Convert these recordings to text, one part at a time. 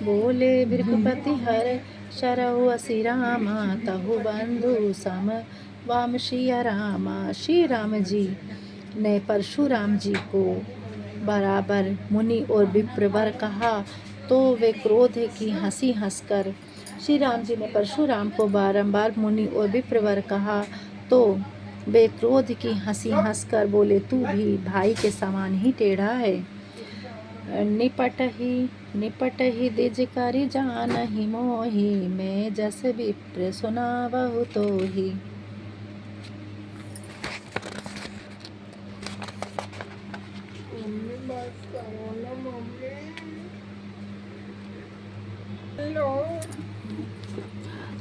बोले भृगुपति हर शरऊ असि रामा, तहु बंधु सम वाम सिया रामा। श्री राम जी ने परशुराम जी को बराबर मुनि और विप्रवर कहा तो वे क्रोध की हंसी हंसकर श्री राम जी ने परशुराम को बारंबार मुनि और विप्रवर कहा तो वे क्रोध की हंसी हंसकर बोले, तू भी भाई के समान ही टेढ़ा है। निपट ही दिज करि जानहि मोहि, मैं जस विप्र सुनावहु तोहि।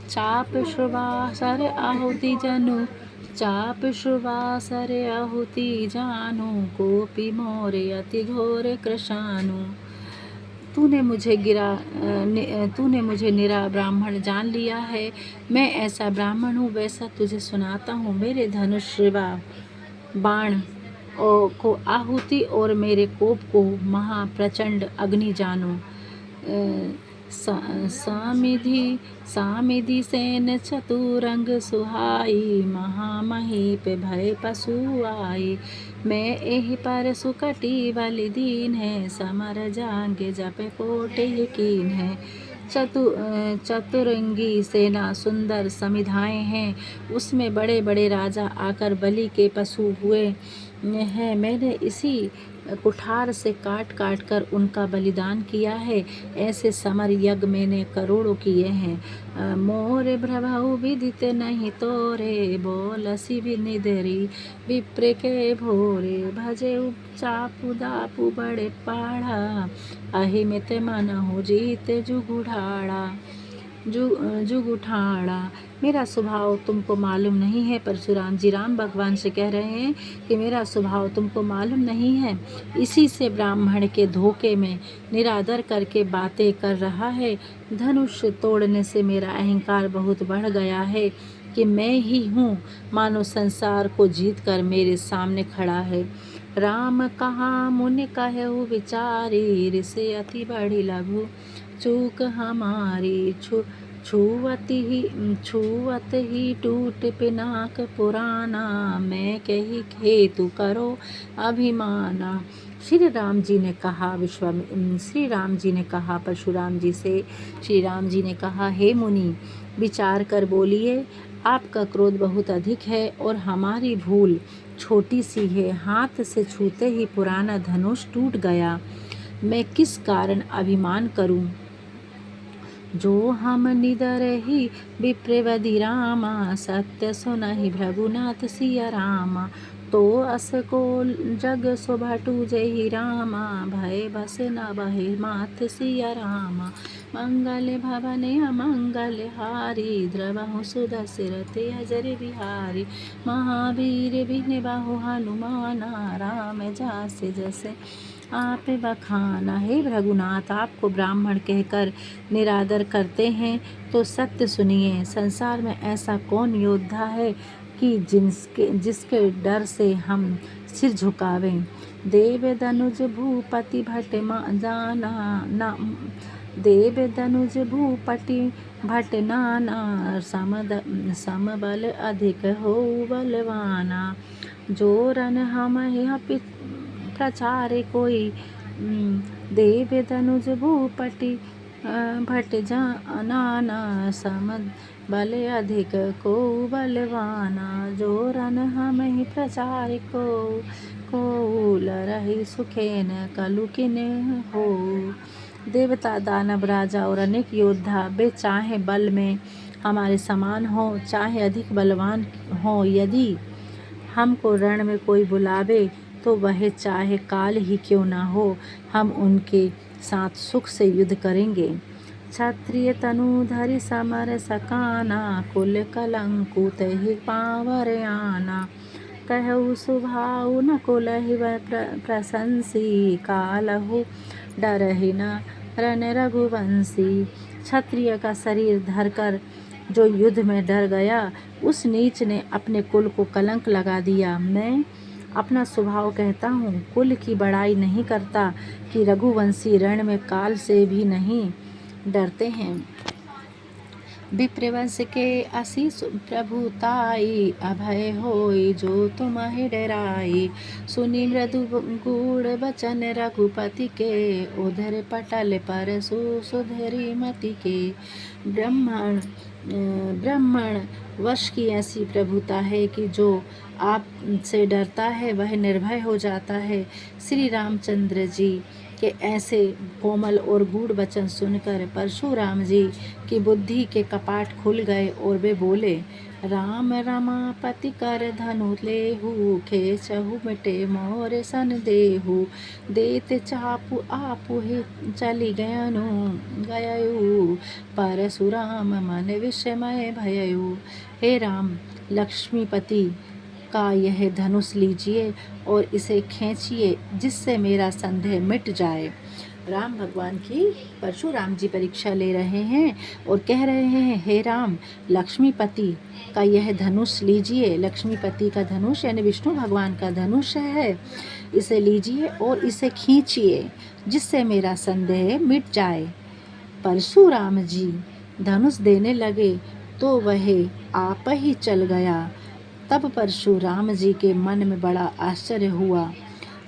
चाप श्रुवासर आहुति जनु, चाप श्रुवासर आहुति जानु, कोपि मोरे अति घोर कृशानु। तूने मुझे निरा ब्राह्मण जान लिया है। मैं ऐसा ब्राह्मण हूँ, वैसा तुझे सुनाता हूँ। मेरे धनुष बाण को आहुति और मेरे कोप को महाप्रचंड अग्नि जानो। सामिधि सेन चतुरंग सुहाई, महामहीप भय पशु आई। मैं एहि पर सुकटी बलि दीन है, समर जांगे जप कोटि कीन है। चतुरंगी सेना सुंदर समिधाएं हैं, उसमें बड़े बड़े राजा आकर बलि के पशु हुए हैं। मैंने इसी कुठार से काट काट कर उनका बलिदान किया है। ऐसे समर यज्ञ मैंने करोड़ों किए हैं। मोर प्रभु विदित नहीं तोरे, बोलसी भी निधरी विप्र के भोरे। भजे चापू दापू बड़े पाढ़ा, अहिमित मन हो जीत जुगुठाड़ा। मेरा स्वभाव तुमको मालूम नहीं है। परशुराम जी राम भगवान से कह रहे हैं कि मेरा स्वभाव तुमको मालूम नहीं है। इसी से ब्राह्मण के धोखे में निरादर करके बातें कर रहा है। धनुष तोड़ने से मेरा अहंकार बहुत बढ़ गया है कि मैं ही हूँ, मानो संसार को जीत कर मेरे सामने खड़ा है। राम कहा मुनि कहु विचारी, ऋषि अति बड़ी लघु चूक हमारी। छुअत ही टूट पिनाक पुराना, मैं कही हेतु करो अभिमाना। श्री राम जी ने कहा परशुराम जी से, श्री राम जी ने कहा, हे मुनि, विचार कर बोलिए। आपका क्रोध बहुत अधिक है और हमारी भूल छोटी सी है। हाथ से छूते ही पुराना धनुष टूट गया। मैं किस कारण अभिमान करूं? जो हम निदर ही विप्रवधि रामा, सत्य सुनहि भृगुनाथ सिया रामा। तो अस को जग सुभटु जहि रामा, भय बस न बहि माथ सिया रामा। मंगल भवन अमंगल हारी, द्रवहु सुदशरथ अजर बिहारी। महावीर बिन बहु हनुमाना, राम जास जैसे आप बखाना। हे भृगुनाथ, आपको ब्राह्मण कहकर निरादर करते हैं तो सत्य सुनिए। संसार में ऐसा कौन योद्धा है कि जिसके डर से हम सिर झुकावें। देव दनुज भूपति भट जाना, देव दनुज भूपति भट नाना, समबल अधिक हो बलवाना। जोरन हम प्रचार कोई, देव दनुज भूपति भट जाना, सम बल अधिक को बलवाना। जोरन हम ही प्रचार को लरहि सुखेन कलुकिन हो। देवता दानव राजा और अनेक योद्धा वे चाहे बल में हमारे समान हो, चाहे अधिक बलवान हो, यदि हमको रण में कोई बुलावे तो वह चाहे काल ही क्यों ना हो, हम उनके साथ सुख से युद्ध करेंगे। क्षत्रिय तनु धरि समर सकाना, कुल कलंकुत ही पावर आना। कहु सुभाउ न कुलहि प्रशंसी, कालहु डरहि न रन रघुवंशी। क्षत्रिय का शरीर धरकर जो युद्ध में डर गया, उस नीच ने अपने कुल को कलंक लगा दिया। मैं अपना स्वभाव कहता हूँ, कुल की बड़ाई नहीं करता कि रघुवंशी रण में काल से भी नहीं डरते हैं। विप्रवंश के आशीष प्रभुताई, अभय होई जो तुम्हें डराई। सुनी मृदु गूढ़ वचन रघुपति के, उधर पटल पर सुधरी मति के। ब्राह्मण ब्राह्मण वश की ऐसी प्रभुता है कि जो आपसे डरता है वह निर्भय हो जाता है। श्री रामचंद्र जी के ऐसे कोमल और गूढ़ वचन सुनकर परशुराम जी की बुद्धि के कपाट खुल गए और वे बोले, राम रमापति कर धनु लेहु, खेचहु मिटे मोर सन देहु। देत चापु आपु ही चली गयउ, परशुराम मन विस्मय भयउ। हे राम, लक्ष्मीपति का यह धनुष लीजिए और इसे खींचिए, जिससे मेरा संदेह मिट जाए। राम भगवान की परशुराम जी परीक्षा ले रहे हैं और कह रहे हैं, हे राम, लक्ष्मीपति का यह धनुष लीजिए। लक्ष्मीपति का धनुष यानी विष्णु भगवान का धनुष है, इसे लीजिए और इसे खींचिए, जिससे मेरा संदेह मिट जाए। परशुराम जी धनुष देने लगे तो वह आप ही चल गया। तब परशुराम जी के मन में बड़ा आश्चर्य हुआ।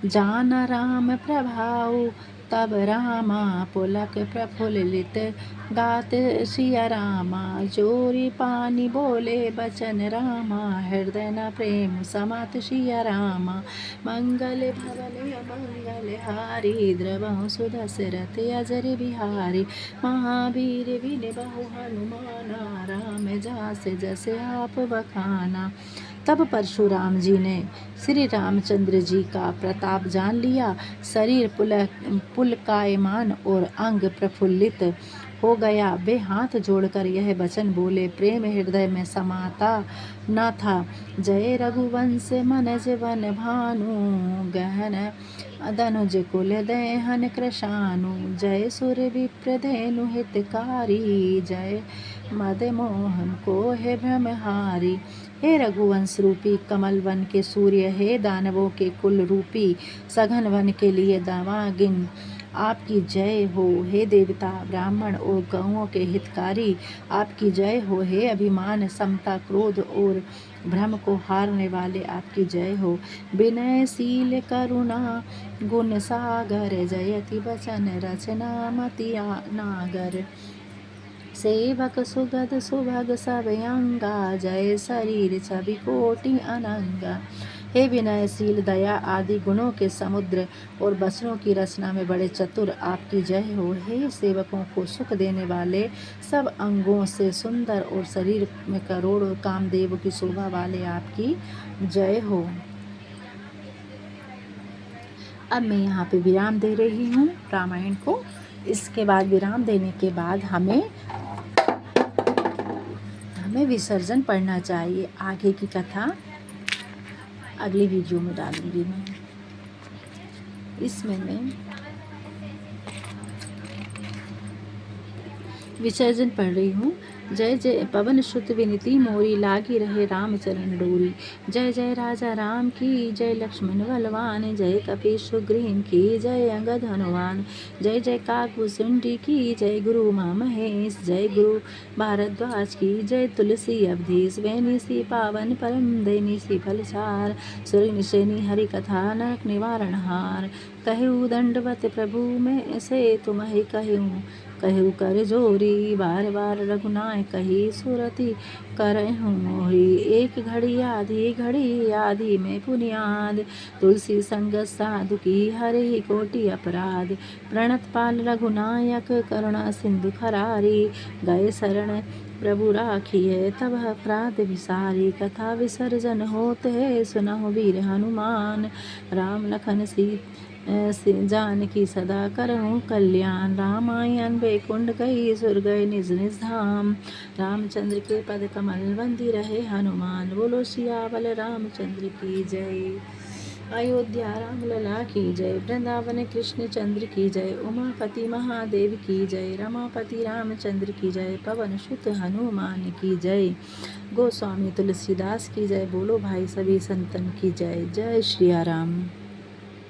जाना राम प्रभाऊ, तब रामा पुलक प्रफुल्लित, गात सिया रामा जोरी पानी बोले बचन रामा। हृदय न प्रेम समात सिया रामा, मंगल भवन मंगल हारी। द्रवहु सुदशरथ अजर बिहारी, महावीर विन बहु हनुमाना। राम जास जस आप बखाना। तब परशुराम जी ने श्री रामचंद्र जी का प्रताप जान लिया। शरीर पुलकायमान और अंग प्रफुल्लित हो गया। वे हाथ जोड़कर यह वचन बोले, प्रेम हृदय में समाता न था। जय रघुवंश मनज वन भानु, गहन धनुज कुल देहन कृशानु। जय सुर विप्र धेनु हितकारी, जय मद मोहन को है भ्रमहारी। हे रघुवंश रूपी कमल वन के सूर्य, हे दानवों के कुल रूपी सघन वन के लिए दावागिन, आपकी जय हो। हे देवता, ब्राह्मण और गौओं के हितकारी, आपकी जय हो। हे अभिमान, समता, क्रोध और भ्रम को हारने वाले, आपकी जय हो। विनयशील करुणा गुण सागर, जयति वचन रचना मति नागर। सेवक सुगद सुभग सब अंगा, जय शरीर छवि कोटि अनंगा। हे विनयशील, दया आदि गुणों के समुद्र और वचनों की रचना में बड़े चतुर, आपकी जय हो। हे सेवकों को सुख देने वाले, सब अंगों से सुंदर और शरीर में करोड़ों कामदेव की शोभा वाले, आपकी जय हो। अब मैं यहाँ पे विराम दे रही हूँ रामायण को। इसके बाद विराम देने के बाद हमें विसर्जन पढ़ना चाहिए। आगे की कथा अगली वीडियो में डालूंगी मैं। इसमें मैं विसर्जन पढ़ रही हूँ। जय जय पवन सुत विनती मोरी, लागी रहे राम चरण डोरी। जय जय राजा राम की जय, लक्ष्मण बलवान। जय कपीश सुग्रीव की जय, अंगद हनुमान। जय जय काकभूषुंडी की जय, गुरु उमा महेश। जय गुरु भारद्वाज की जय, तुलसी अवधेश। वैनीसी पावन परम दैनीसी फलसार, सुर निशेनी हरि कथा नरक निवारण हार। कहु दंडवत प्रभु में से तुम्हें कहूँ, कहु कर जोरी। बार बार रघुनाय कही, सुरति करहु मोही। एक घड़ी आधी में पुनियाद, तुलसी संगत साधु की हरि कोटि अपराध। प्रणत पाल रघुनायक, करुणा सिंधु खरारी। गए शरण प्रभु राखिए, तब अपराध विसारी। कथा विसर्जन होत है, सुनहु वीर हनुमान। राम लखन जानकी सदा करहु कल्याण। रामायण वैकुंठ गई, सुर गए निज निज धाम। रामचंद्र के पद कमल बंदी रहे हनुमान। बोलो सियावल रामचंद्र की जय। अयोध्या राम लला की जय। वृंदावन कृष्ण चंद्र की जय। उमापति महादेव की जय। रमापति रामचंद्र की जय। पवन सुत हनुमान की जय। गोस्वामी तुलसीदास की जय। बोलो भाई सभी संतन की जय। जय श्री राम।